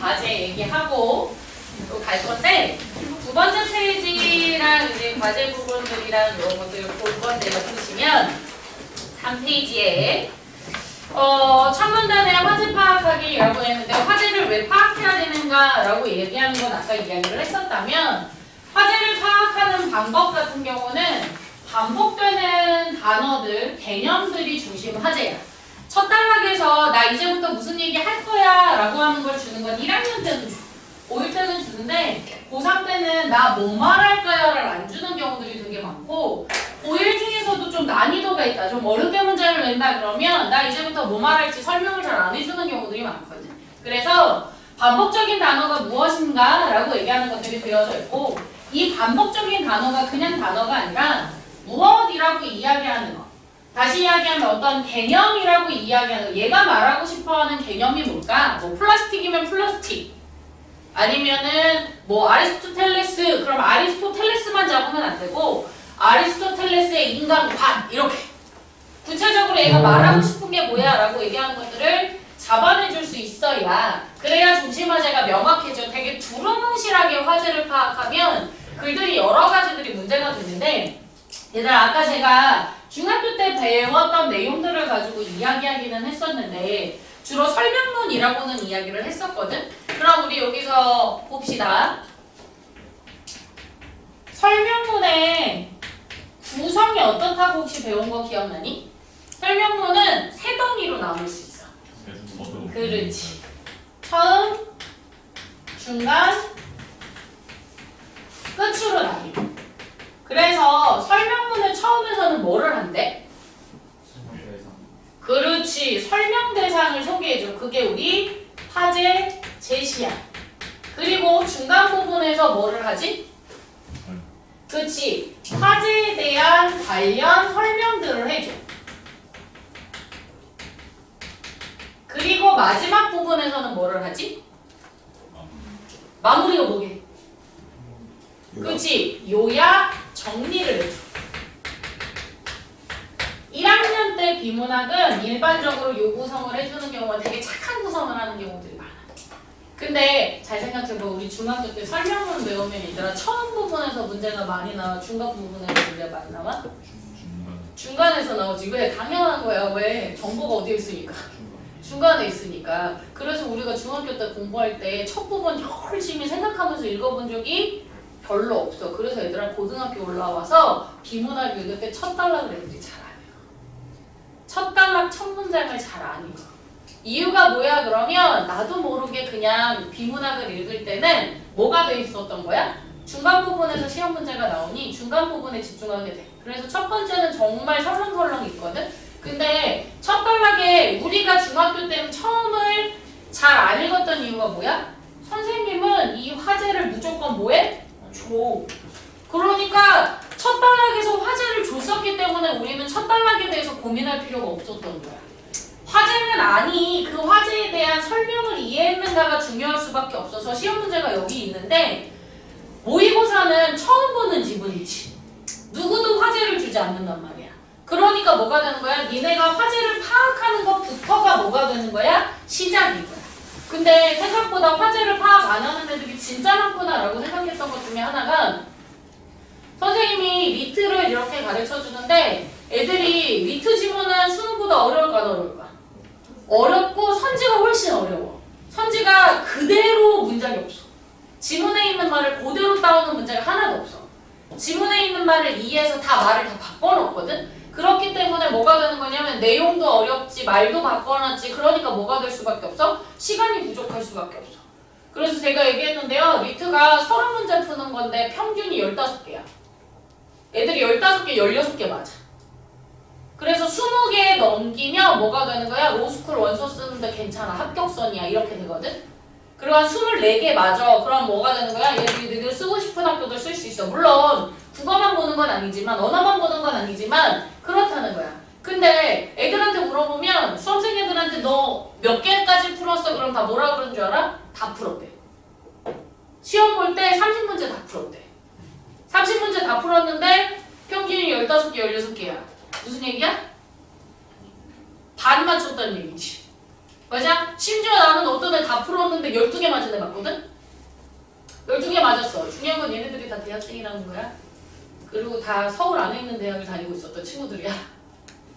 과제 얘기하고 또 갈 건데 두 번째 페이지랑 이제 과제 부분들이랑 이런 것들 볼 건데요. 보시면 3페이지에 첫 문단에 화제 파악하기라고 했는데 화제를 왜 파악해야 되는가라고 얘기하는 건 아까 이야기를 했었다면 화제를 파악하는 방법 같은 경우는 반복되는 단어들, 개념들이 중심 화제야. 첫 단락에서 나 이제부터 무슨 얘기 할 거야 라고 하는 걸 주는 건 1학년 때는 줘. 고1 때는 주는데 고3 때는 나 뭐 말할까요? 를 안 주는 경우들이 되게 많고 고1 중에서도 좀 난이도가 있다. 좀 어렵게 문제를 낸다 그러면 나 이제부터 뭐 말할지 설명을 잘 안 해주는 경우들이 많거든. 그래서 반복적인 단어가 무엇인가 라고 얘기하는 것들이 되어져 있고 이 반복적인 단어가 그냥 단어가 아니라 무엇이라고 이야기하는 것. 다시 이야기하면 어떤 개념이라고 이야기하는 것. 얘가 말하고 싶어하는 개념이 뭘까? 뭐 플라스틱이면 플라스틱. 아니면은 뭐 아리스토텔레스. 그럼 아리스토텔레스만 잡으면 안 되고 아리스토텔레스의 인간관 이렇게 구체적으로 얘가 말하고 싶은 게 뭐야 라고 얘기하는 것들을 잡아내줄 수 있어야 그래야 중심 화제가 명확해져. 되게 두루뭉실하게 화제를 파악하면 글들이 여러 가지들이 문제가 되는데 얘들아 아까 제가 중학교 때 배웠던 내용들을 가지고 이야기하기는 했었는데 주로 설명문이라고는 이야기를 했었거든. 그럼 우리 여기서 봅시다. 설명문의 구성이 어떻다고 혹시 배운 거 기억나니? 설명문은 세 덩이로 나눌 수 있어. 그렇지. 처음, 중간, 끝으로 나뉘어. 그래서 설명문을 처음에서는 뭐를 한대? 그렇지. 설명 대상을 소개해줘. 그게 우리 화제 제시야. 그리고 중간 부분에서 뭐를 하지? 그렇지. 화제에 대한 관련 설명들을 해줘. 그리고 마지막 부분에서는 뭐를 하지? 마무리가 뭐게? 그렇지. 요약, 정리를 해줘. 1학년 때 비문학은 일반적으로 요 구성을 해주는 경우가 되게 착한 구성을 하는 경우들이 많아. 근데 잘 생각해봐. 우리 중학교 때 설명문 배우면 얘들아 처음 부분에서 문제가 많이 나와? 중간 부분에서 문제가 많이 나와? 중간에서 나오지. 왜? 당연한 거야. 왜? 정보가 어디에 있으니까? 중간에 있으니까. 그래서 우리가 중학교 때 공부할 때 첫 부분 열심히 생각하면서 읽어본 적이 별로 없어. 그래서 얘들아 고등학교 올라와서 비문학 읽을 때 첫 단락을 애들이 잘 안 해요. 첫 단락 첫 문장을 잘 안 읽어. 이유가 뭐야 그러면 나도 모르게 그냥 비문학을 읽을 때는 뭐가 돼 있었던 거야? 중간 부분에서 시험 문제가 나오니 중간 부분에 집중하게 돼. 그래서 첫 번째는 정말 설렁설렁 있거든? 근데 첫 단락에 우리가 중학교 때는 처음을 잘 안 읽었던 이유가 뭐야? 선생님은 이 화제를 무조건 뭐해? 줘. 그러니까 첫 단락에서 화제를 줬었기 때문에 우리는 첫 단락에 대해서 고민할 필요가 없었던 거야. 화제는 아니 그 화제에 대한 설명을 이해했는가가 중요할 수밖에 없어서 시험 문제가 여기 있는데 모의고사는 처음 보는 지문이지. 누구도 화제를 주지 않는단 말이야. 그러니까 뭐가 되는 거야? 니네가 화제를 파악하는 것부터가 뭐가 되는 거야? 시작인 거야. 근데 생각보다 화제를 파악 안 하는 애들이 진짜 많구나 라고 생각했던 것 중에 하나가 선생님이 리트를 이렇게 가르쳐 주는데 애들이 리트 지문은 수능보다 어려울까 안 어려울까? 어렵고 선지가 훨씬 어려워. 선지가 그대로 문장이 없어. 지문에 있는 말을 그대로 따오는 문제가 하나도 없어. 지문에 있는 말을 이해해서 다 말을 다 바꿔놓거든? 그렇기 때문에 뭐가 되는 거냐면 내용도 어렵지 말도 바꿔놨지. 그러니까 뭐가 될 수밖에 없어? 시간이 부족할 수밖에 없어. 그래서 제가 얘기했는데요. 리트가 30문제 푸는 건데 평균이 15개야. 애들이 15개, 16개 맞아. 그래서 20개 넘기면 뭐가 되는 거야? 로스쿨 원서 쓰는데 괜찮아. 합격선이야. 이렇게 되거든? 그리고 한 24개 맞아. 그럼 뭐가 되는 거야? 얘들이 쓰고 싶은 학교들 쓸 수 있어. 물론 국어만 보는 건 아니지만 언어만 보는 건 아니지만 그렇다는 거야. 근데 애들한테 물어보면 수험생 애들한테 너 몇 개까지 풀었어? 그럼 다 뭐라 그러는 줄 알아? 다 풀었대. 시험 볼 때 30문제 다 풀었대. 30문제 다 풀었는데 평균이 15개, 16개야. 무슨 얘기야? 반 맞췄다는 얘기지. 맞아? 심지어 나는 어떤 애 다 풀었는데 12개 맞은 애 맞거든? 12개 맞았어. 중요한 건 얘네들이 다 대학생이라는 거야. 그리고 다 서울 안에 있는 대학을 다니고 있었던 친구들이야.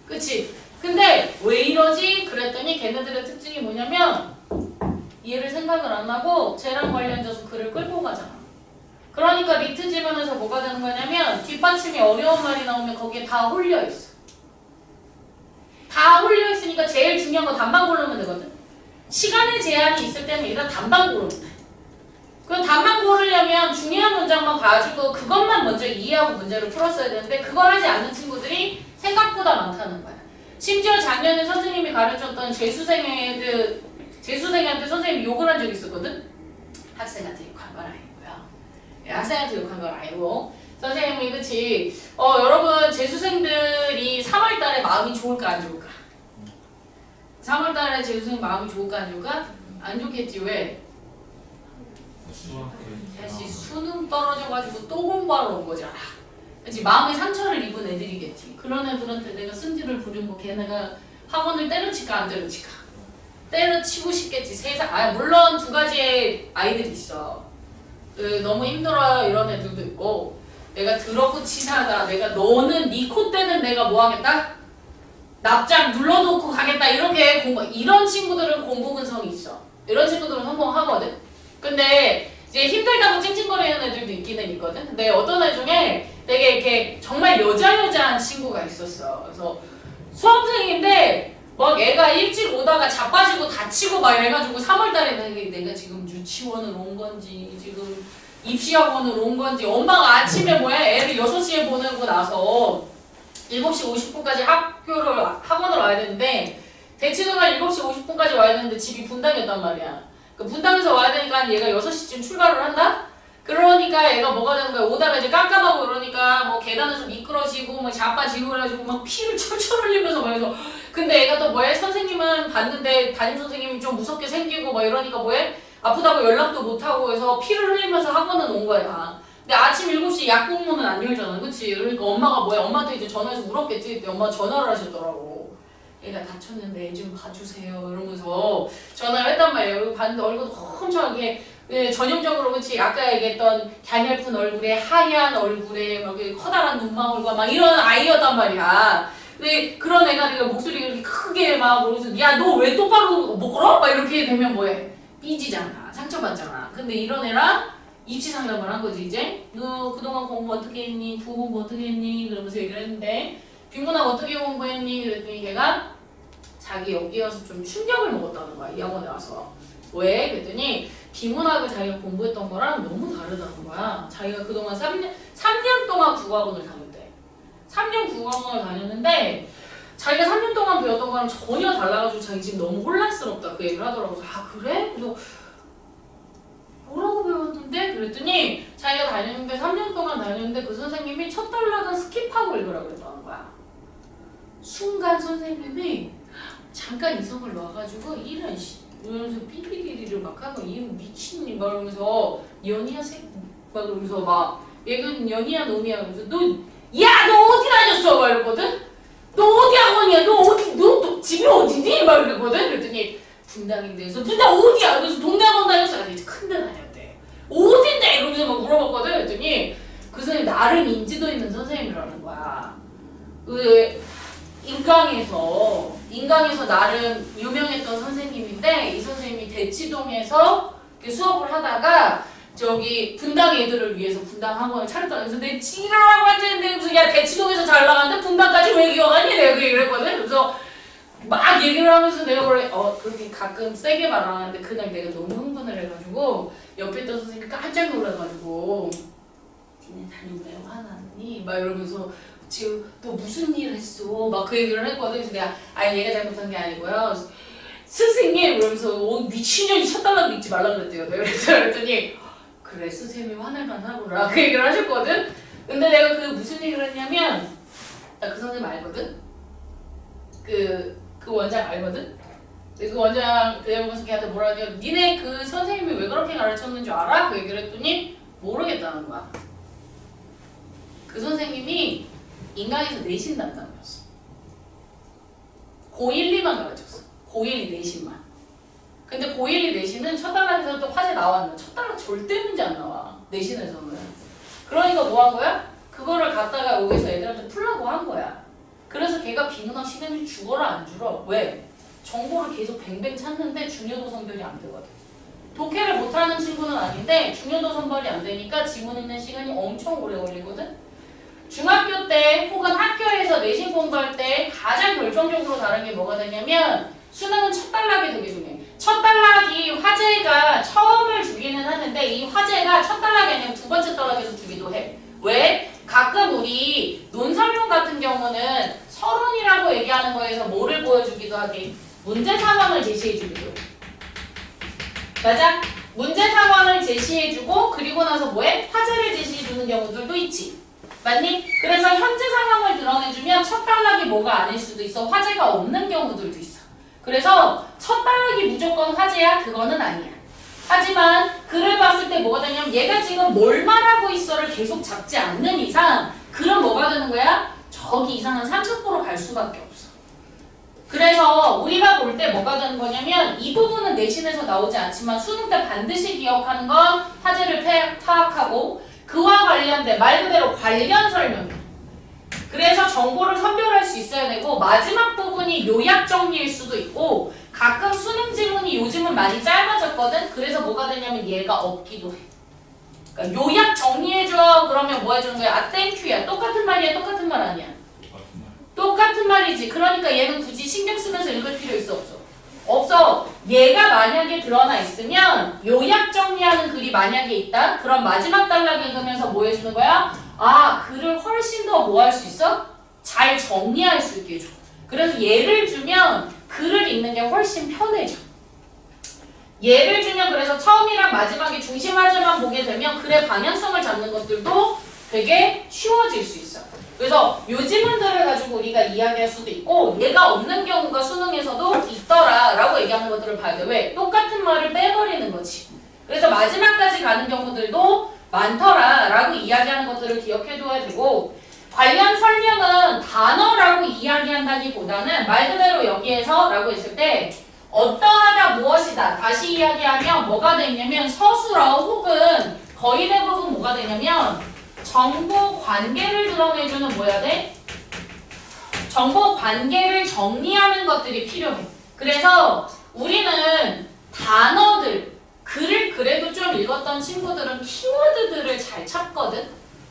그치? 근데 왜 이러지? 그랬더니 걔네들의 특징이 뭐냐면 얘를 생각을 안 하고 쟤랑 관련돼서 글을 끌고 가잖아. 그러니까 리트 지문에서 뭐가 되는 거냐면 뒷받침이 어려운 말이 나오면 거기에 다 홀려 있어. 다 홀려 있으니까 제일 중요한 건 단방 고르면 되거든. 시간의 제한이 있을 때는 일단 단방 고르면 돼. 그 단방 고르려면 중요한 문장만 가지고 그것만 먼저 이해하고 문제를 풀었어야 되는데 그걸 하지 않는 친구들이 생각보다 많다는 거야. 심지어 작년에 선생님이 가르쳤던 재수생한테 선생님이 욕을 한 적이 있었거든. 학생한테 욕한 건 아니고요. 학생한테 욕한 건 아니고 선생님이 그치 여러분 재수생들이 3월달에 마음이 좋을까 안 좋을까? 3월달에 재수생 마음이 좋을까 안 좋을까? 안 좋겠지. 왜? 다시 수능 떨어져가지고 또 공부하러 온 거잖아. 그치? 마음의 상처를 입은 애들이겠지. 그런 애들한테 내가 승질을 부리면 걔네가 학원을 때려칠까 안 때려칠까? 때려치고 싶겠지. 물론 두 가지의 아이들이 있어. 너무 힘들어요 이런 애들도 있고 내가 더럽고 치사하다. 너는 네 콧대는 내가 뭐 하겠다? 납작 눌러놓고 가겠다. 이렇게 이런 친구들은 공부 근성이 있어. 이런 친구들은 성공하거든. 근데 이제 힘들다고 찡찡거리는 애들도 있기는 있거든. 근데 어떤 애 중에 되게 이렇게 정말 여자한 친구가 있었어. 그래서 수험생인데 막 애가 일찍 오다가 자빠지고 다치고 막 이래가지고 3월달에 내가 지금 유치원을 온 건지 지금 입시학원을 온 건지 엄마가 아침에 애를 6시에 보내고 나서 7시 50분까지 학원을 와야 되는데 대치동을 7시 50분까지 와야 되는데 집이 분당이었단 말이야. 그 분당에서 와야 되니까 얘가 6시쯤 출발을 한다? 그러니까 얘가 뭐가 되는 거야. 오다가 이제 깜깜하고 그러니까 뭐 계단에서 미끄러지고 뭐 자빠지고 그래가지고 막 피를 철철 흘리면서 막 해서 근데 얘가 또 선생님은 봤는데 담임선생님이 좀 무섭게 생기고 막 이러니까 아프다고 연락도 못하고 해서 피를 흘리면서 학원은 온 거야. 근데 아침 7시 약국문은 안 열잖아. 그치? 그러니까 엄마가 엄마한테 이제 전화해서 물었겠지. 그때 엄마가 전화를 하셨더라고. 얘가 다쳤는데 애 좀 봐주세요. 이러면서 전화를 했단 말이에요. 그리고 봤는데 얼굴도 엄청 전형적으로 그치? 아까 얘기했던 갸냘픈 얼굴에 하얀 얼굴에 막 커다란 눈망울과 막 이런 아이였단 말이야. 근데 그런 애가 목소리가 이렇게 크게 막 그러면서 야 너 왜 똑바로 못 걸어? 막 이렇게 되면 삐지잖아. 상처받잖아. 근데 이런 애랑 입시 상담을 한 거지 이제. 너 그동안 공부 어떻게 했니? 국어공부 어떻게 했니? 그러면서 얘기를 했는데 비문학 어떻게 공부했니? 그랬더니 걔가 자기 여기 와서 좀 충격을 먹었다는 거야. 이 학원에 와서. 왜? 그랬더니 비문학을 자기가 공부했던 거랑 너무 다르다는 거야. 자기가 그동안 3년 동안 국어학원을 다녔대. 3년 국어학원을 다녔는데 자기가 3년 동안 배웠던 거랑 전혀 달라가지고 자기 지금 너무 혼란스럽다 그 얘기를 하더라고. 아 그래? 그래서 뭐라고 배웠는데? 그랬더니 자기가 3년 동안 다녔는데 그 선생님이 첫 단락은 스킵하고 읽으라고 그랬다는 거야. 순간 선생님이 잠깐 이성을 놔가지고 이런 이러면서 삐삐리리를 막 하고 이 미친니 막 이러면서 연희야 색 막 그러면서 막 얘는 연희야 놈이야 그러면서 너 어디 다녔어? 막 이러거든? 너 어디 학원이야? 너 집이 어디니? 막 이러거든? 그랬더니 분당인데 그래서 분당 어디야? 그래서 동네 학원 다녔어. 아니 큰데 다녔대. 어딘데? 이러면서 막 물어봤거든? 그랬더니 그 선생님 나름 인지도 있는 선생님이라는 거야. 인강에서 나름 유명했던 선생님인데 이 선생님이 대치동에서 수업을 하다가 저기 분당 애들을 위해서 분당 학원을 차렸다. 그래서 내 지랄하고 앉아있는데 무슨 야 대치동에서 잘 나가는데 분당까지 왜 기억하니? 내가 그 얘기를 했거든. 그래서 막 얘기를 하면서 내가 그렇게 가끔 세게 말 안 하는데 그날 내가 너무 흥분을 해가지고 옆에 있던 선생님이 깜짝 놀라가지고 니네 담임 왜 화났니? 막 이러면서 지금 너 무슨 일 했어? 막 그 얘기를 했거든. 그래서 내가 얘가 잘못한 게 아니고요. 선생님 이러면서 미친년이 첫 달라고 읽지 말라 그랬대요. 그랬더니 그래 선생님이 화날만 하구나 그 얘기를 하셨거든. 근데 내가 그 무슨 얘기를 했냐면 나 그 선생님 알거든. 그 원장 알거든. 그 원장 그래 보면서 걔한테 뭐라 하냐 니네 그 선생님이 왜 그렇게 가르쳤는 줄 알아? 그 얘기를 했더니 모르겠다는 거야. 그 선생님이 인강에서 내신 담당이었어. 고1, 2만 가르쳤어. 고1, 2 내신만. 근데 고1, 내신은 첫 단락에서 또 화제 나왔나? 첫 단락 절대 문제 안 나와. 내신에서는. 그러니까 뭐 한 거야? 그거를 갖다가 여기서 애들한테 풀라고 한 거야. 그래서 걔가 비문학 시간이 죽어라 안 줄어. 왜? 정보를 계속 뱅뱅 찾는데 중요도 선별이 안 되거든. 독해를 못하는 친구는 아닌데 중요도 선별이 안 되니까 지문 읽는 시간이 엄청 오래 걸리거든. 중학교 때 혹은 학교에서 내신 공부할 때 가장 결정적으로 다른 게 뭐가 되냐면 수능은 첫 단락이 되게 중요해. 첫 단락이 화제가 처음을 주기는 하는데 이 화제가 첫 단락이 아니면 두 번째 단락에서 주기도 해. 왜? 가끔 우리 논설문 같은 경우는 서론이라고 얘기하는 거에서 뭐를 보여주기도 하게? 문제 상황을 제시해주기도 해. 맞아? 문제 상황을 제시해주고 그리고 나서 뭐해? 화제를 제시해주는 경우들도 있지. 맞니? 그래서 현재 상황을 드러내주면 첫 단락이 뭐가 아닐 수도 있어. 화제가 없는 경우들도 있어. 그래서 첫 단락이 무조건 화제야? 그거는 아니야. 하지만 글을 봤을 때 뭐가 되냐면 얘가 지금 뭘 말하고 있어를 계속 잡지 않는 이상 글은 뭐가 되는 거야? 저기 이상한 30% 갈 수밖에 없어. 그래서 우리가 볼 때 뭐가 되는 거냐면 이 부분은 내신에서 나오지 않지만 수능 때 반드시 기억하는 건 화제를 파악하고 그와 관련된 말 그대로 관련 설명. 그래서 정보를 선별할 수 있어야 되고 마지막 부분이 요약 정리일 수도 있고 가끔 수능 지문이 요즘은 많이 짧아졌거든. 그래서 뭐가 되냐면 얘가 없기도 해. 그러니까 요약 정리해줘. 그러면 뭐 해주는 거야? 아 땡큐야. 똑같은 말이야? 똑같은 말 아니야? 똑같은 말이지. 그러니까 얘는 굳이 신경 쓰면서 읽을 필요 있어 없어? 없어. 얘가 만약에 드러나 있으면 요약 정리하는 글이 만약에 있다? 그럼 마지막 단락 읽으면서 뭐 해주는 거야? 아 글을 훨씬 더 뭐 할 수 있어? 잘 정리할 수 있게 해줘. 그래서 예를 주면 글을 읽는 게 훨씬 편해져. 예를 주면 그래서 처음이랑 마지막에 중심 화제만 보게 되면 글의 방향성을 잡는 것들도 되게 쉬워질 수 있어. 그래서 요 지문들을 가지고 우리가 이야기할 수도 있고 얘가 없는 경우가 수능에서도 있더라 라고 얘기하는 것들을 봐야 돼. 왜? 똑같은 말을 빼버리는 거지. 그래서 마지막까지 가는 경우들도 많더라 라고 이야기하는 것들을 기억해둬야 되고 관련 설명은 단어라고 이야기한다기보다는 말 그대로 여기에서 라고 했을 때 어떠하다 무엇이다 다시 이야기하면 뭐가 되냐면 서술어 혹은 거의 대부분 뭐가 되냐면 정보 관계를 드러내주는 뭐야 돼? 정보 관계를 정리하는 것들이 필요해. 그래서 우리는 단어들, 글을 그래도 좀 읽었던 친구들은 키워드들을 잘 찾거든?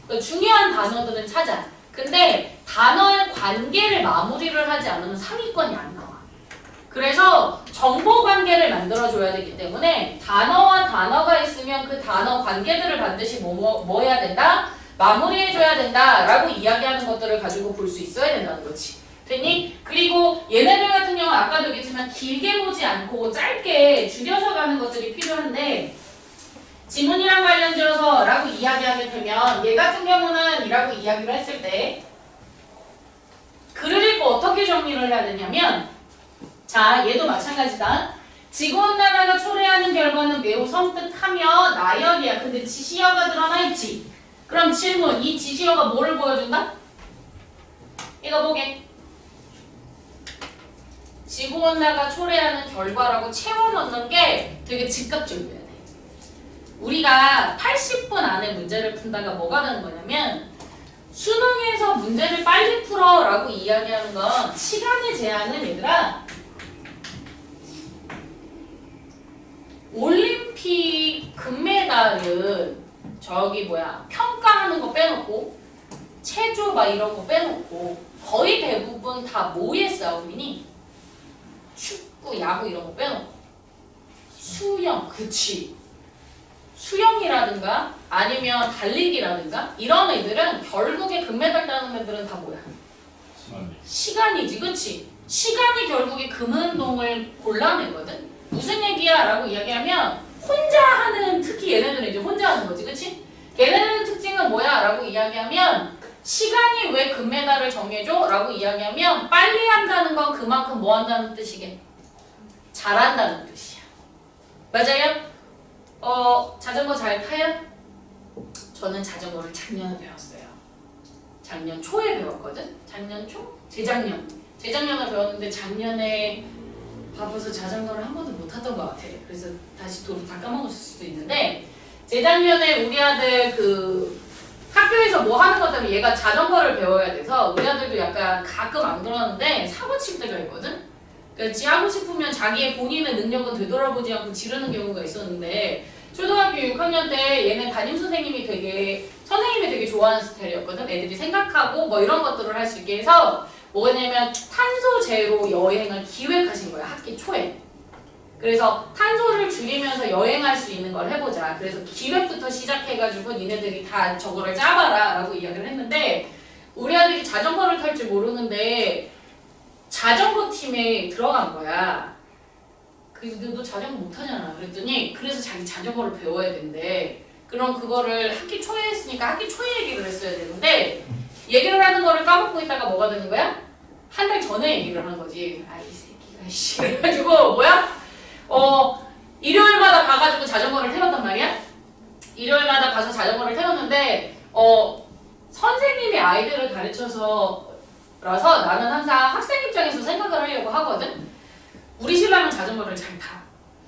그러니까 중요한 단어들은 찾아. 근데 단어의 관계를 마무리를 하지 않으면 상위권이 안 나와. 그래서 정보 관계를 만들어줘야 되기 때문에 단어와 단어가 있으면 그 단어 관계들을 반드시 뭐 해야 된다? 마무리해줘야 된다 라고 이야기하는 것들을 가지고 볼 수 있어야 된다는 거지. 됐니? 그리고 얘네들 같은 경우는 아까도 얘기했지만 길게 보지 않고 짧게 줄여서 가는 것들이 필요한데 지문이랑 관련지어서 라고 이야기하게 되면 얘 같은 경우는 이라고 이야기를 했을 때 글을 읽고 어떻게 정리를 해야 되냐면 자 얘도 마찬가지다. 지구온난화가 초래하는 결과는 매우 섬뜩하며 나열이야. 근데 지시어가 드러나 있지. 그럼 질문, 이 지시어가 뭐를 보여준다? 이거 보게. 지구온난화가 초래하는 결과라고 채워넣는 게 되게 즉각적이어야 돼. 우리가 80분 안에 문제를 푼다가 뭐가 되는 거냐면 수능에서 문제를 빨리 풀어 라고 이야기하는 건 시간의 제한은 얘들아 올림픽 금메달은 저기 뭐야 평가하는 거 빼놓고 체조 막 이런 거 빼놓고 거의 대부분 다 뭐에 싸움이니? 축구, 야구 이런 거 빼놓고 수영, 그치 수영이라든가 아니면 달리기라든가 이런 애들은 결국에 금메달 따는 애들은 다 뭐야? 시간이지, 그치? 시간이 결국에 금운동을 골라내거든? 무슨 얘기야? 라고 이야기하면 혼자 하는, 특히 얘네들은 이제 혼자 하는 거지, 그치? 얘네들의 특징은 뭐야? 라고 이야기하면 시간이 왜 금메달을 정해줘? 라고 이야기하면 빨리 한다는 건 그만큼 뭐 한다는 뜻이게? 잘한다는 뜻이야. 맞아요? 자전거 잘 타요? 저는 자전거를 작년에 배웠어요. 작년 초에 배웠거든? 작년 초? 재작년에 배웠는데 작년에 바빠서 자전거를 한 번도 못 못했던 것 같아. 그래서 다시 다 까먹었을 수도 있는데 재작년에 우리 아들 그 학교에서 뭐 하는 것 때문에 얘가 자전거를 배워야 돼서 우리 아들도 약간 가끔 안 그러는데 사고 칠 때가 있거든? 그러니까 하고 싶으면 자기의 본인의 능력은 되돌아보지 않고 지르는 경우가 있었는데 초등학교 6학년 때 얘는 담임선생님이 되게 좋아하는 스타일이었거든? 애들이 생각하고 뭐 이런 것들을 할 수 있게 해서 뭐냐면 탄소 제로 여행을 기획하신 거야, 학기 초에. 그래서 탄소를 줄이면서 여행할 수 있는 걸 해보자. 그래서 기획부터 시작해가지고 니네들이 다 저거를 짜봐라 라고 이야기를 했는데 우리 아들이 자전거를 탈 줄 모르는데 자전거 팀에 들어간 거야. 그래서 너 자전거 못하잖아. 그랬더니 그래서 자기 자전거를 배워야 된대. 그럼 그거를 학기 초에 했으니까 학기 초에 얘기를 했어야 되는데 얘기를 하는 거를 까먹고 있다가 뭐가 되는 거야? 한 달 전에 얘기를 하는 거지. 아, 이 새끼가 씨. 그래가지고 뭐야? 일요일마다 가가지고 자전거를 태웠단 말이야? 일요일마다 가서 자전거를 태웠는데 선생님이 아이들을 가르쳐서라서 나는 항상 학생 입장에서 생각을 하려고 하거든? 우리 신랑은 자전거를 잘 타.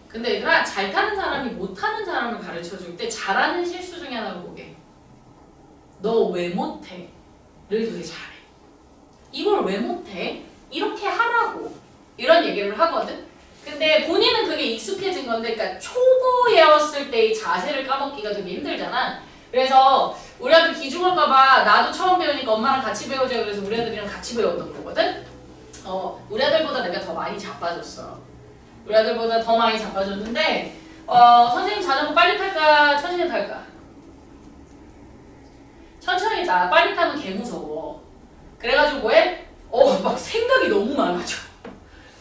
근데 얘들아, 잘 타는 사람이 못 타는 사람을 가르쳐줄 때 잘하는 실수 중에 하나를 보게. 너 왜 못해? 를 되게 잘해. 이걸 왜 못해? 이렇게 하라고. 이런 얘기를 하거든? 근데 본인은 그게 익숙해진 건데, 그러니까 초보였을 때의 자세를 까먹기가 되게 힘들잖아. 그래서 우리 아들 기중할까봐 나도 처음 배우니까 엄마랑 같이 배우자 그래서 우리 아들이랑 같이 배웠던 거거든? 우리 아들보다 내가 더 많이 자빠졌어. 우리 아들보다 더 많이 자빠졌는데, 선생님 자전거 빨리 탈까? 천천히 탈까? 천천히 타. 빨리 타면 개 무서워. 그래가지고 뭐해? 막 생각이 너무 많아져.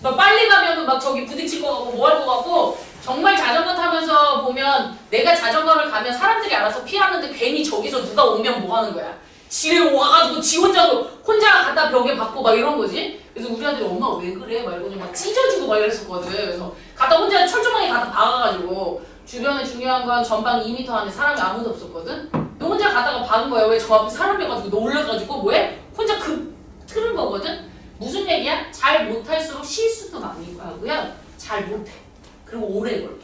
막 빨리 가면은 막 저기 부딪힐 것 같고 뭐 할 것 같고 정말 자전거 타면서 보면 내가 자전거를 가면 사람들이 알아서 피하는데 괜히 저기서 누가 오면 뭐 하는 거야. 지뢰 와가지고 지 혼자 갖다 벽에 박고 막 이런 거지. 그래서 우리 아들이 엄마 왜 그래? 막 이러고 막 찢어주고 막 이랬었거든. 그래서 갖다 혼자 철조망에 갖다 박아가지고 주변에 중요한 건 전방 2m 안에 사람이 아무도 없었거든. 너 혼자 갖다가 박은 거야. 왜 저 앞에 사람이 가지고 놀라가지고 뭐해? 혼자 틀은 거거든. 무슨 얘기야? 잘 못할수록 실수도 많이 하고요. 잘 못해. 그리고 오래 걸려.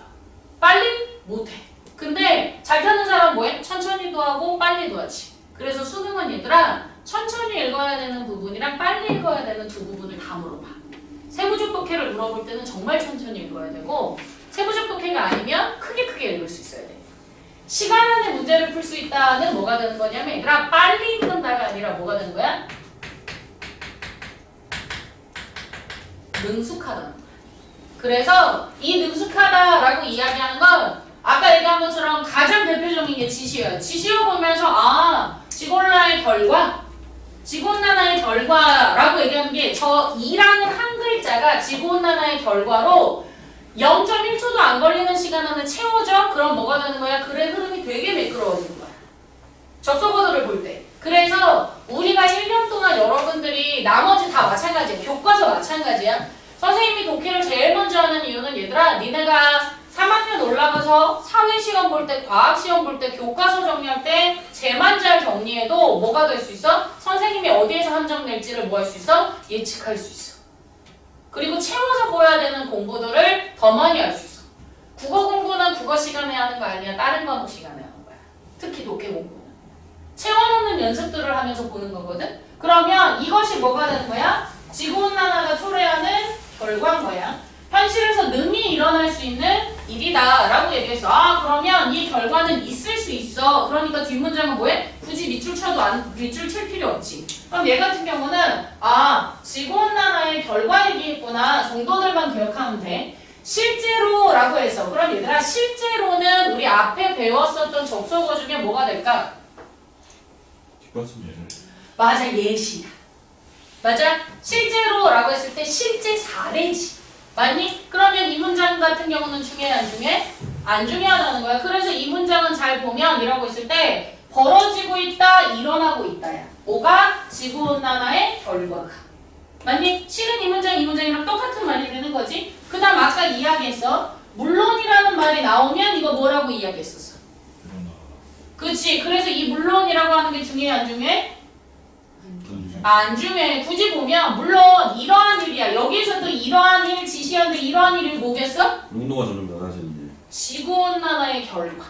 빨리 못해. 근데 잘 타는 사람은 뭐해? 천천히도 하고 빨리도 하지. 그래서 수능은 얘들아 천천히 읽어야 되는 부분이랑 빨리 읽어야 되는 두 부분을 다 물어봐. 세부적 독해를 물어볼 때는 정말 천천히 읽어야 되고 세부적 독해가 아니면 크게 읽을 수 있어야 돼. 시간 안에 문제를 풀 수 있다는 뭐가 되는 거냐면 얘들아 빨리 읽는다가 아니라 뭐가 되는 거야? 능숙하다는 거야. 그래서 이 능숙하다라고 이야기하는 건 아까 얘기한 것처럼 가장 대표적인 게 지시어요. 지시어 보면서 지곤란의 결과라고 얘기하는 게 저 2라는 한 글자가 지곤란의 결과로 0.1초도 안 걸리는 시간 안에 채워져? 그럼 뭐가 되는 거야? 글의 흐름이 되게 매끄러워지는 거야. 접속어들을 볼 때. 그래서 우리가 1년 동안 여러분들이 나머지 다 마찬가지야. 교과서 마찬가지야. 선생님이 독해를 제일 먼저 하는 이유는 얘들아 니네가 3학년 올라가서 사회시험 볼 때, 과학시험 볼 때, 교과서 정리할 때 쟤만 잘 정리해도 뭐가 될 수 있어? 선생님이 어디에서 한정 낼지를 뭐 할 수 있어? 예측할 수 있어. 그리고 채워서 보여야 되는 공부들을 더 많이 할 수 있어. 국어 공부는 국어 시간에 하는 거 아니야. 다른 과목 시간에 하는 거야. 특히 독해 공부는. 채워놓는 연습들을 하면서 보는 거거든? 그러면 이것이 뭐가 되는 거야? 지구온난화가 초래하는 결과인 거야. 현실에서 능히 일어날 수 있는 일이다 라고 얘기했어. 그러면 이 결과는 있을 수 있어. 그러니까 뒷문장은 뭐해? 굳이 밑줄 칠 필요 없지. 그럼 얘 같은 경우는 지구온난화의 결과 얘기했구나 정도들만 기억하면 돼. 실제로 라고 해서 그럼 얘들아 실제로는 우리 앞에 배웠었던 접속어 중에 뭐가 될까? 맞아, 예시야. 맞아? 실제로 라고 했을 때 실제 사례지. 맞니? 그러면 이 문장 같은 경우는 중요해 안 중요해? 안 중요하다는 거야. 그래서 이 문장은 잘 보면 이라고 했을 때 벌어지고 있다, 일어나고 있다야. 뭐가? 지구온난화의 결과가. 맞니? 실은 이 문장이랑 똑같은 말이 되는 거지. 그 다음 아까 이야기했어. 물론이라는 말이 나오면 이거 뭐라고 이야기했었어? 그치. 그래서 이 물론이라고 하는 게 중요해 안 중요해? 안중에 굳이 보면 물론 이러한 일이야. 여기에서도 이러한 일 지시하는데 이러한 일이 뭐겠어? 농도가 점점 낮아지는 일. 지구온난화의 결과.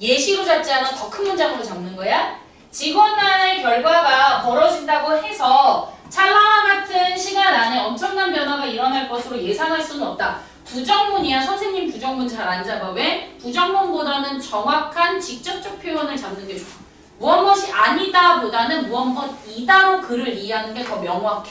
예시로 잡지 않아 더 큰 문장으로 잡는 거야. 지구온난화의 결과가 벌어진다고 해서 찰나와 같은 시간 안에 엄청난 변화가 일어날 것으로 예상할 수는 없다. 부정문이야. 선생님 부정문 잘 안 잡아. 왜? 부정문보다는 정확한 직접적 표현을 잡는 게 좋아. 무엇무엇이 아니다 보다는 무엇무엇이다로 글을 이해하는 게 더 명확해.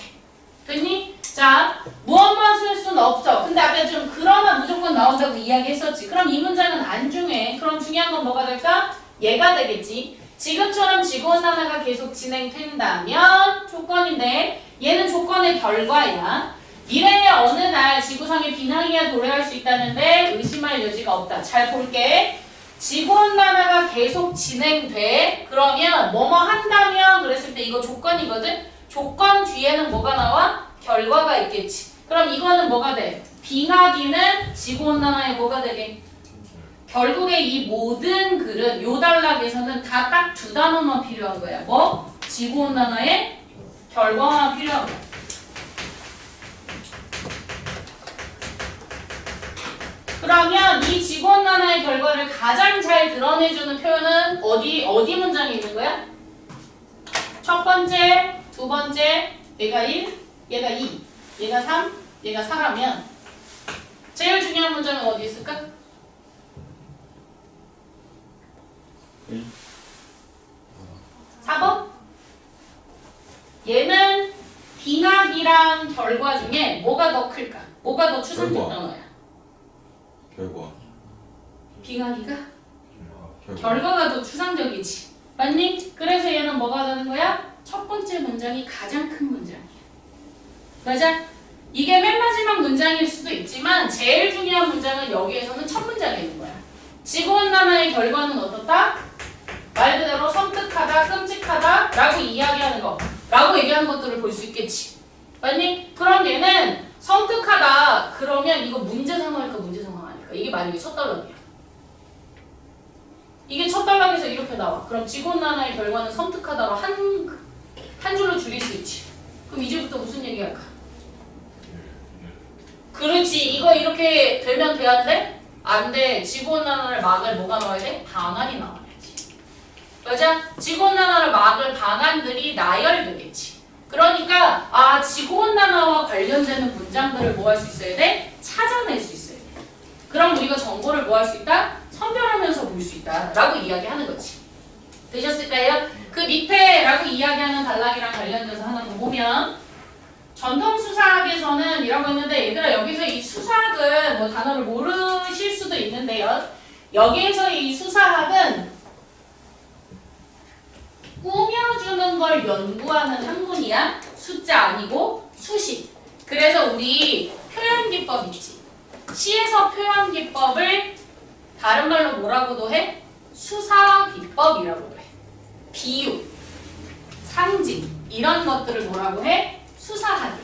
됐니? 자, 무엇무엇을 수는 없어. 근데 아까 좀 그러나 무조건 나온다고 이야기했었지. 그럼 이 문장은 안중에. 그럼 중요한 건 뭐가 될까? 얘가 되겠지. 지금처럼 지구온난화가 계속 진행된다면 조건인데 얘는 조건의 결과야. 미래의 어느 날 지구상에 비나기가 도래할 수 있다는데 의심할 여지가 없다. 잘 볼게. 지구온난화가 계속 진행돼. 그러면 뭐뭐 한다면 그랬을 때 이거 조건이거든. 조건 뒤에는 뭐가 나와? 결과가 있겠지. 그럼 이거는 뭐가 돼? 빙하기는 지구온난화에 뭐가 되게? 결국에 이 모든 글은 요 단락에서는 다 딱 두 단어만 필요한 거야. 뭐? 지구온난화의 결과만 필요한 거야. 그러면 이 지구온난화의 결과를 가장 잘 드러내주는 표현은 어디 문장에 있는 거야? 첫 번째, 두 번째, 얘가 1, 얘가 2, 얘가 3, 얘가 4라면 제일 중요한 문장은 어디 있을까? 4번? 얘는 빙하기랑 결과 중에 뭐가 더 클까? 뭐가 더 추상적 단어야? 결과. 빙하기가? 결과가 더 추상적이지. 맞니? 그래서 얘는 뭐가 되는 거야? 첫 번째 문장이 가장 큰 문장이야. 맞아? 이게 맨 마지막 문장일 수도 있지만 제일 중요한 문장은 여기에서는 첫 문장에 있는 거야. 지구온난화의 결과는 어떻다? 말 그대로 섬뜩하다, 끔찍하다 라고 이야기하는 거 라고 얘기하는 것들을 볼 수 있겠지. 맞니? 그럼 얘는 섬뜩하다 그러면 이거 문제 상황일까 문제 상황 아닐까? 이게 만약에 첫 단락이야. 이게 첫 단락에서 이렇게 나와. 그럼 지구온난화의 결과는 섬뜩하다로 한 줄로 줄일 수 있지. 그럼 이제부터 무슨 얘기할까? 그렇지. 이거 이렇게 되면 돼야 돼? 안 돼. 지구온난화를 막을 뭐가 나와야 돼? 방안이 나와야지. 맞아? 지구온난화를 막을 방안들이 나열되겠지. 그러니까 지구온난화와 관련되는 문장들을 뭐 할 수 있어야 돼? 찾아낼 수 있어야 돼. 그럼 우리가 정보를 뭐 할 수 있다? 선별하면서 볼 수 있다 라고 이야기하는 거지. 되셨을까요? 그 밑에 라고 이야기하는 단락이랑 관련돼서 하나 더 보면 전통 수사학에서는 이라고 했는데 얘들아 여기서 이 수사학은 뭐 단어를 모르실 수도 있는데요. 여기에서 이 수사학은 꾸며주는 걸 연구하는 학문이야. 숫자 아니고 수식. 그래서 우리 표현기법 있지. 시에서 표현기법을 다른 말로 뭐라고도 해? 수사기법이라고도 해. 비유, 상징 이런 것들을 뭐라고 해? 수사하기.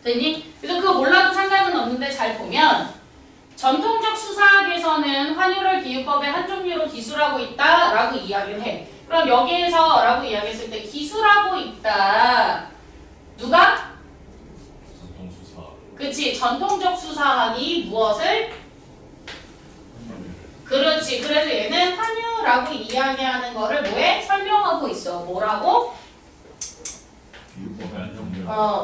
됐니? 그래서 그거 몰라도 상관은 없는데 잘 보면 전통적 수사학에서는 환율을 비유법의 한 종류로 기술하고 있다 라고 이야기를 해. 그럼 여기에서 라고 이야기했을 때 기술하고 있다. 누가? 그치. 전통적 수사학이 무엇을? 그렇지. 그래서 얘는 환유라고 이야기하는 거를 뭐에? 설명하고 있어. 뭐라고?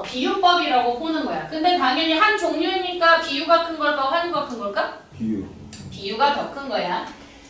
비유법이라고 보는 거야. 근데 당연히 한 종류니까 비유가 큰 걸까? 환유가 큰 걸까? 비유가 더 큰 거야.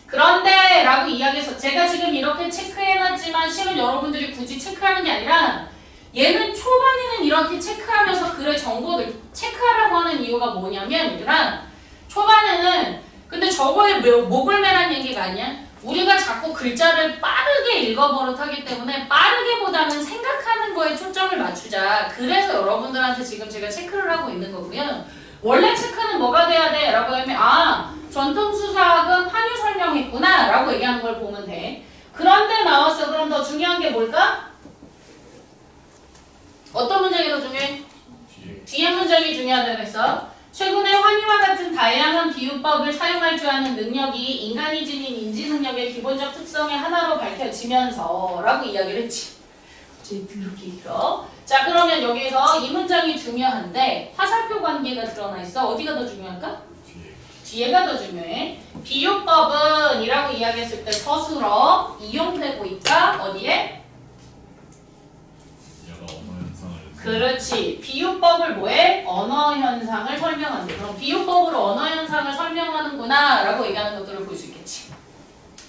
그런데 라고 이야기해서 제가 지금 이렇게 체크해놨지만 실은 여러분들이 굳이 체크하는 게 아니라 얘는 초반에는 이렇게 체크하면서 글의 정보들 체크하라고 하는 이유가 뭐냐면 얘들아 초반에는 근데 저거에 목을 매란 얘기가 아니야. 우리가 자꾸 글자를 빠르게 읽어버릇하기 때문에 빠르게보다는 생각하는 거에 초점을 맞추자. 그래서 여러분들한테 지금 제가 체크를 하고 있는 거고요. 원래 체크는 뭐가 돼야 돼? 라고 하면 전통수사학은 환유 설명했구나 라고 얘기하는 걸 보면 돼. 그런데 나왔어. 그럼 더 중요한 게 뭘까? 어떤 문장이 더 중요해? 뒤에 문장이 중요하다고 했어. 최근에 환유와 같은 다양한 비유법을 사용할 줄 아는 능력이 인간이 지닌 인지 능력의 기본적 특성의 하나로 밝혀지면서 라고 이야기를 했지. 이제 드럽게 길어. 자, 그러면 여기서 이 문장이 중요한데 화살표 관계가 드러나 있어. 어디가 더 중요할까? 뒤에가 더 중요해. 비유법은 이라고 이야기했을 때 서술어 이용되고 있다. 어디에? 얘가 언어 현상을 그렇지. 비유법을 뭐해? 언어 현상을 설명한대. 그럼 비유법으로 언어 현상을 설명하는구나 라고 얘기하는 것들을 볼 수 있겠지.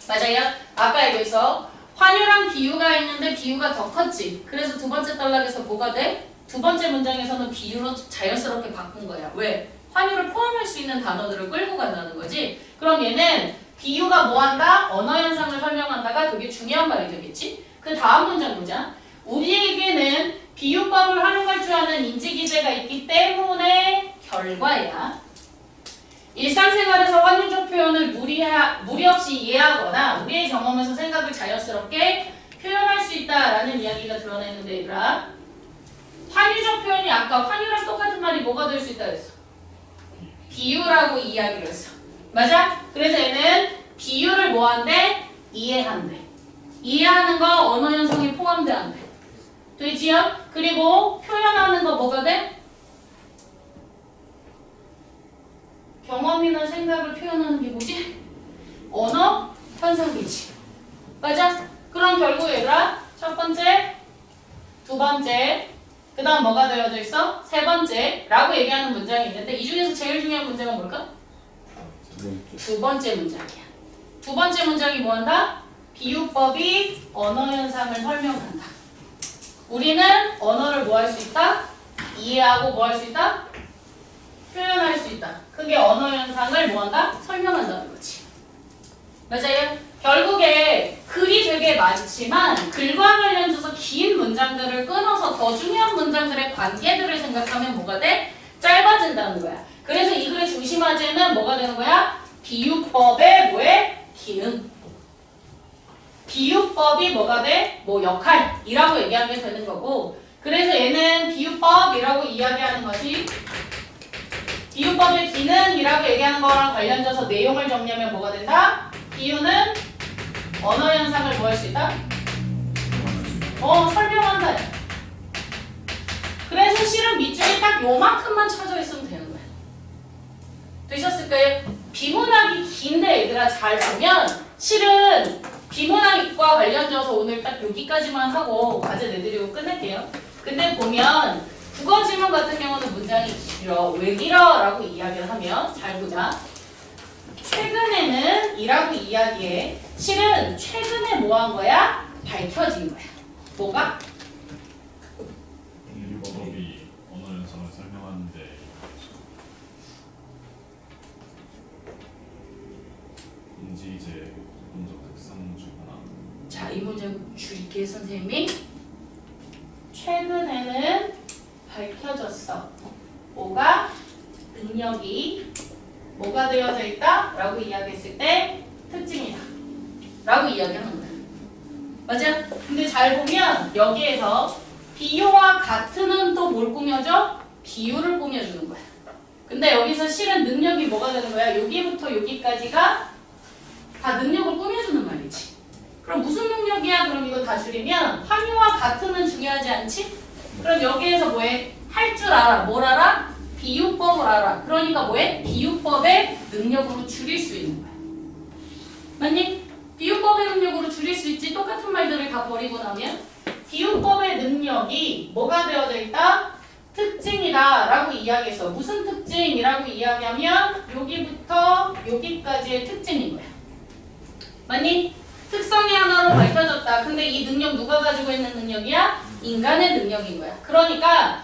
맞아요? 아까 여기서 환유랑 비유가 있는데 비유가 더 컸지. 그래서 두 번째 단락에서 뭐가 돼? 두 번째 문장에서는 비유로 자연스럽게 바꾼 거야. 왜? 환유를 포함할 수 있는 단어들을 끌고 간다는 거지. 그럼 얘는 비유가 뭐한다? 언어 현상을 설명한다가 되게 중요한 말이 되겠지. 그 다음 문장 보자. 우리에게는 비유법을 활용할 줄 아는 인지기제가 있기 때문에 결과야. 일상생활에서 환유적 표현을 무리 없이 이해하거나 우리의 경험에서 생각을 자연스럽게 표현할 수 있다라는 이야기가 드러나 있는데 얘들아, 환유적 표현이 아까 환유랑 똑같은 말이 뭐가 될 수 있다 그랬어? 비유라고 이야기를 했어. 맞아? 그래서 얘는 비유를 뭐한대? 이해한대. 이해하는 거 언어 현상이 포함돼 안 돼? 되지요? 그리고 표현하는 거 뭐가 돼? 경험이나 생각을 표현하는 게 뭐지? 언어 현상이지. 맞아? 그럼 결국 얘들아 첫 번째, 두 번째, 그 다음 뭐가 되어져 있어? 세 번째 라고 얘기하는 문장이 있는데 이 중에서 제일 중요한 문장은 뭘까? 두 번째 문장이야. 두 번째 문장이 뭐한다? 비유법이 언어 현상을 설명한다. 우리는 언어를 뭐 할 수 있다? 이해하고 뭐 할 수 있다? 표현할 수 있다. 그게 언어 현상을 뭐한다? 설명한다는 거지. 맞아요? 결국에 글이 되게 많지만 글과 관련돼서 긴 문장들을 끊어서 더 중요한 문장들의 관계들을 생각하면 뭐가 돼? 짧아진다는 거야. 그래서 이 글의 중심화제는 뭐가 되는 거야? 비유법의 뭐에? 기능. 비유법이 뭐가 돼? 뭐 역할이라고 얘기하게 되는 거고, 그래서 얘는 비유법이라고 이야기하는 것이 비유법의 기능이라고 얘기하는 거랑 관련돼서 내용을 정리하면 뭐가 된다? 비유는 언어 현상을 뭐 할 수 있다? 설명한다. 그래서 실은 밑줄에 딱 요만큼만 쳐져 있으면 되는 거야. 되셨을까요? 비문학이 긴데 얘들아 잘 보면 실은 비문학과 관련돼서 오늘 딱 여기까지만 하고 과제 내드리고 끝낼게요. 근데 보면 국어 지문 같은 경우는 문장이 길어. 왜 길어? 라고 이야기를 하면 잘 보자. 최근에는 이라고 이야기해. 실은 최근에 뭐 한 거야? 밝혀진 거야. 뭐가? 비유법이 언어 현상을 설명하는데 인지기제의 기본적 특성 중 하나. 자, 이 문장 줄게 선생님이. 최근에는 밝혀졌어. 뭐가? 능력이 뭐가 되어져 있다? 라고 이야기했을 때 특징이다. 라고 이야기하는 거야. 맞아? 근데 잘 보면 여기에서 비유와 같은은 또 뭘 꾸며줘? 비유를 꾸며주는 거야. 근데 여기서 실은 능력이 뭐가 되는 거야? 여기부터 여기까지가 다 능력을 꾸며주는 말이지. 그럼 무슨 능력이야? 그럼 이거 다 줄이면 환유와 같은은 중요하지 않지? 그럼 여기에서 뭐해? 할 줄 알아. 뭘 알아? 비유법을 알아. 그러니까 뭐해? 비유법의 능력으로 줄일 수 있는 거야. 맞니? 비유법의 능력으로 줄일 수 있지. 똑같은 말들을 다 버리고 나면 비유법의 능력이 뭐가 되어져 있다? 특징이다 라고 이야기했어. 무슨 특징이라고 이야기하면 여기부터 여기까지의 특징인 거야. 맞니? 특성이 하나로 밝혀졌다. 근데 이 능력 누가 가지고 있는 능력이야? 인간의 능력인 거야. 그러니까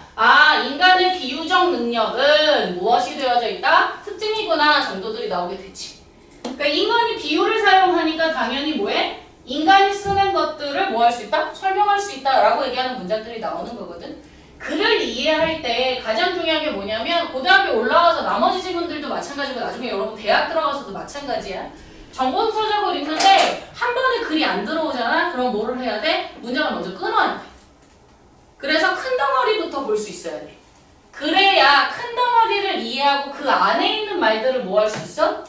인간의 비유적 능력은 무엇이 되어져 있다? 특징이구나 정도들이 나오게 되지. 그러니까 인간이 비유를 사용하니까 당연히 뭐해? 인간이 쓰는 것들을 뭐 할 수 있다? 설명할 수 있다라고 얘기하는 문장들이 나오는 거거든. 글을 이해할 때 가장 중요한 게 뭐냐면 고등학교 올라와서 나머지 지문들도 마찬가지고 나중에 여러분 대학 들어가서도 마찬가지야. 정보서적을 읽는데 한 번에 글이 안 들어오잖아? 그럼 뭐를 해야 돼? 문장을 먼저 끊어야 돼. 그래서 큰 덩어리부터 볼 수 있어야 돼. 그래야 큰 덩어리를 이해하고 그 안에 있는 말들을 뭐 할 수 있어?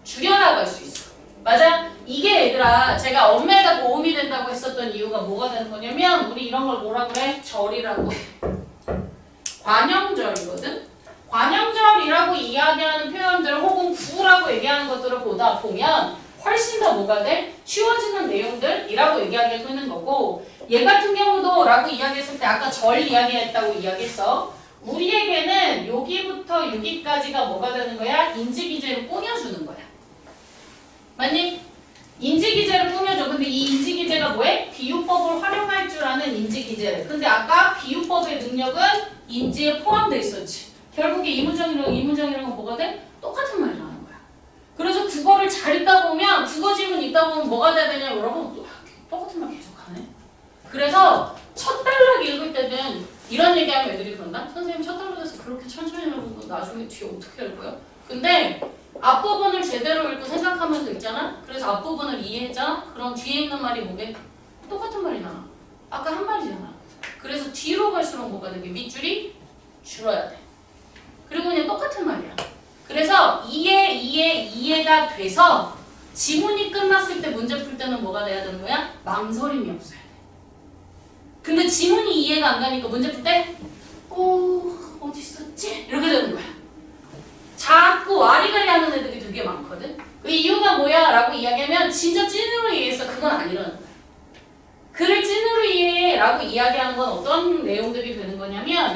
줄여나갈 수 있어. 맞아? 이게 얘들아 제가 엄매가 도움이 된다고 했었던 이유가 뭐가 되는 거냐면 우리 이런 걸 뭐라 그래? 절이라고 해. 관형절이거든? 관형절이라고 이야기하는 표현들 혹은 구라고 얘기하는 것들을 보다 보면 훨씬 더 뭐가 돼? 쉬워지는 내용들이라고 이야기가 되는 거고 얘 같은 경우도 라고 이야기했을 때 아까 절 이야기했다고 이야기했어. 우리에게는 여기부터 여기까지가 뭐가 되는 거야? 인지기제로 꾸며주는 거야. 맞니? 인지기제를 꾸며줘. 근데 이 인지기제가 뭐해? 비유법을 활용할 줄 아는 인지기제래. 근데 아까 비유법의 능력은 인지에 포함되어 있었지. 결국에 이 문장이랑 뭐가 돼? 똑같은 말이라는 거야. 그래서 국어를 잘 읽다 보면 국어 지문 읽다 보면 뭐가 돼야 되냐 여러분 똑같은 말 계속 하네. 그래서 첫 단락 읽을 때는 이런 얘기하면 애들이 그런다? 선생님 첫 단락에서 그렇게 천천히 읽고 나중에 뒤에 어떻게 읽어요? 근데 앞부분을 제대로 읽고 생각하면서 읽잖아? 그래서 앞부분을 이해했잖아? 그럼 뒤에 있는 말이 뭐게? 똑같은 말이잖아. 아까 한 말이잖아. 그래서 뒤로 갈수록 뭐가 되게 밑줄이 줄어야 돼. 그리고 그냥 똑같은 말이야. 그래서 이해가 돼서 지문이 끝났을 때 문제 풀 때는 뭐가 돼야 되는 거야? 망설임이 없어야 돼. 근데 지문이 이해가 안 가니까 문제 풀 때 어디 있었지? 이렇게 되는 거야. 자꾸 와리가리 하는 애들이 되게 많거든. 그 이유가 뭐야? 라고 이야기하면 진짜 찐으로 이해했어. 그건 아니라는 거야. 글을 찐으로 이해해 라고 이야기하는 건 어떤 내용들이 되는 거냐면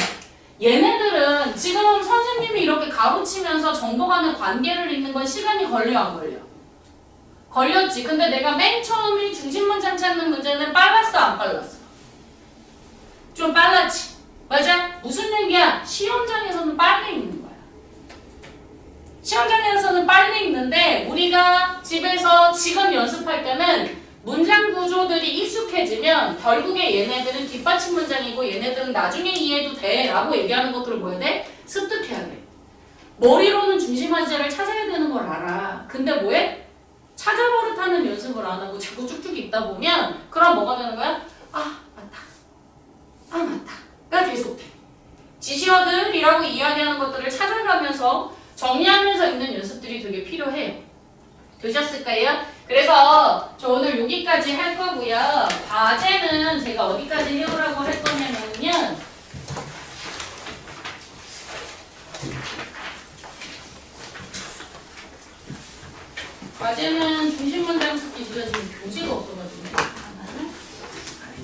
얘네들은 지금 선생님이 이렇게 가르치면서 정보 간의 관계를 읽는 건 시간이 걸려 안 걸려? 걸렸지. 근데 내가 맨 처음에 중심 문장 찾는 문제는 빨랐어 안 빨랐어? 좀 빨랐지. 맞아? 무슨 얘기야? 시험장에서는 빨리 읽는 거야. 시험장에서는 빨리 읽는데 우리가 집에서 지금 연습할 때는 문장 구조들이 익숙해지면 결국에 얘네들은 뒷받침 문장이고 얘네들은 나중에 이해해도 돼 라고 얘기하는 것들을 뭐 해야 돼? 습득해야 돼. 머리로는 중심화자를 찾아야 되는 걸 알아. 근데 뭐해? 찾아버릇하는 연습을 안 하고 자꾸 쭉쭉 읽다 보면 그럼 뭐가 되는 거야? 아 맞다 가 계속돼. 지시어들이라고 이야기하는 것들을 찾아가면서 정리하면서 읽는 연습들이 되게 필요해요. 되셨을까요? 그래서 저 오늘 여기까지 할 거고요. 과제는 제가 어디까지 해오라고 할 거냐면요. 과제는 중심 문장 찾기 우리가 지금 교재가 없어가지고 나는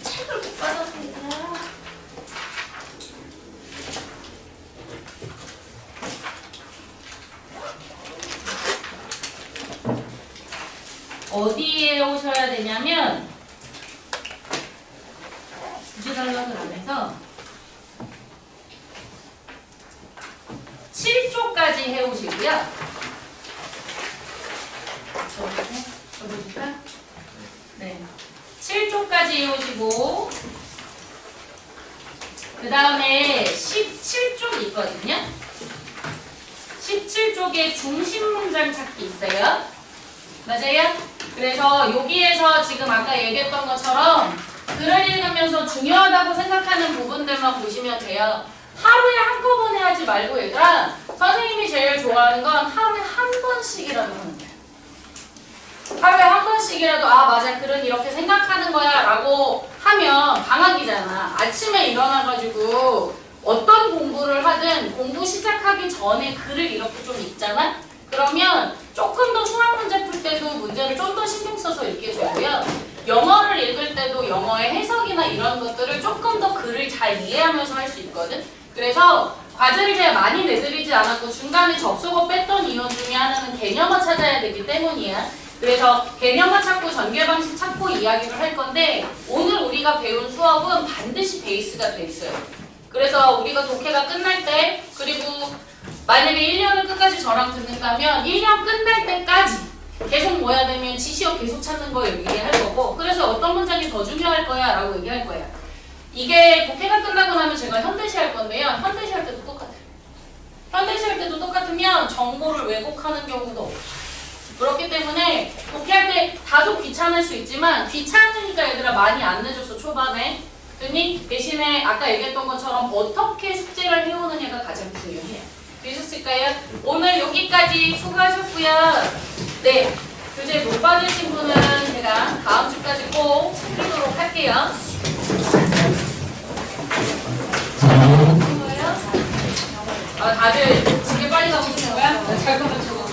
책을 못 받아서 얘들아. 어디에 오셔야 되냐면 주제 단락을 안 해서 7조까지 해오시고요. 저기까 네, 7조까지 해오시고 그 다음에 17쪽 있거든요. 17쪽에 중심 문장 찾기 있어요. 맞아요? 그래서 여기에서 지금 아까 얘기했던 것처럼 글을 읽으면서 중요하다고 생각하는 부분들만 보시면 돼요. 하루에 한꺼번에 하지 말고 얘들아 선생님이 제일 좋아하는 건 하루에 한 번씩이라도 하는 거예요. 하루에 한 번씩이라도 아 맞아 글은 이렇게 생각하는 거야 라고 하면 방학이잖아. 아침에 일어나가지고 어떤 공부를 하든 공부 시작하기 전에 글을 이렇게 좀 읽잖아? 그러면 조금 더 수학 문제 풀 때도 문제를 좀 더 신경 써서 읽게 되고요. 영어를 읽을 때도 영어의 해석이나 이런 것들을 조금 더 글을 잘 이해하면서 할 수 있거든. 그래서 과제를 제가 많이 내드리지 않았고 중간에 접속어 뺐던 이유 중에 하나는 개념어 찾아야 되기 때문이야. 그래서 개념어 찾고 전개 방식 찾고 이야기를 할 건데 오늘 우리가 배운 수업은 반드시 베이스가 돼 있어요. 그래서 우리가 독해가 끝날 때 그리고 만약에 1년을 끝까지 저랑 듣는다면 1년 끝날 때까지 계속 뭐 해야 되면 지시어 계속 찾는 거 얘기할 거고 그래서 어떤 문장이 더 중요할 거야 라고 얘기할 거야. 이게 독해가 끝나고 나면 제가 현대시 할 건데요. 현대시 할 때도 똑같아요. 현대시 할 때도 똑같으면 정보를 왜곡하는 경우도 없어요. 그렇기 때문에 독해할 때 다소 귀찮을 수 있지만 귀찮으니까 얘들아 많이 안 내줬어 초반에. 그니 대신에 아까 얘기했던 것처럼 어떻게 숙제를 해오느냐가 가장 중요해요. 되셨을까요? 오늘 여기까지 수고하셨고요. 네, 교재 못 받으신 분은 제가 다음 주까지 꼭 챙기도록 할게요. 다들 집에 빨리 가고 싶은 거야? 잘 가면 저거.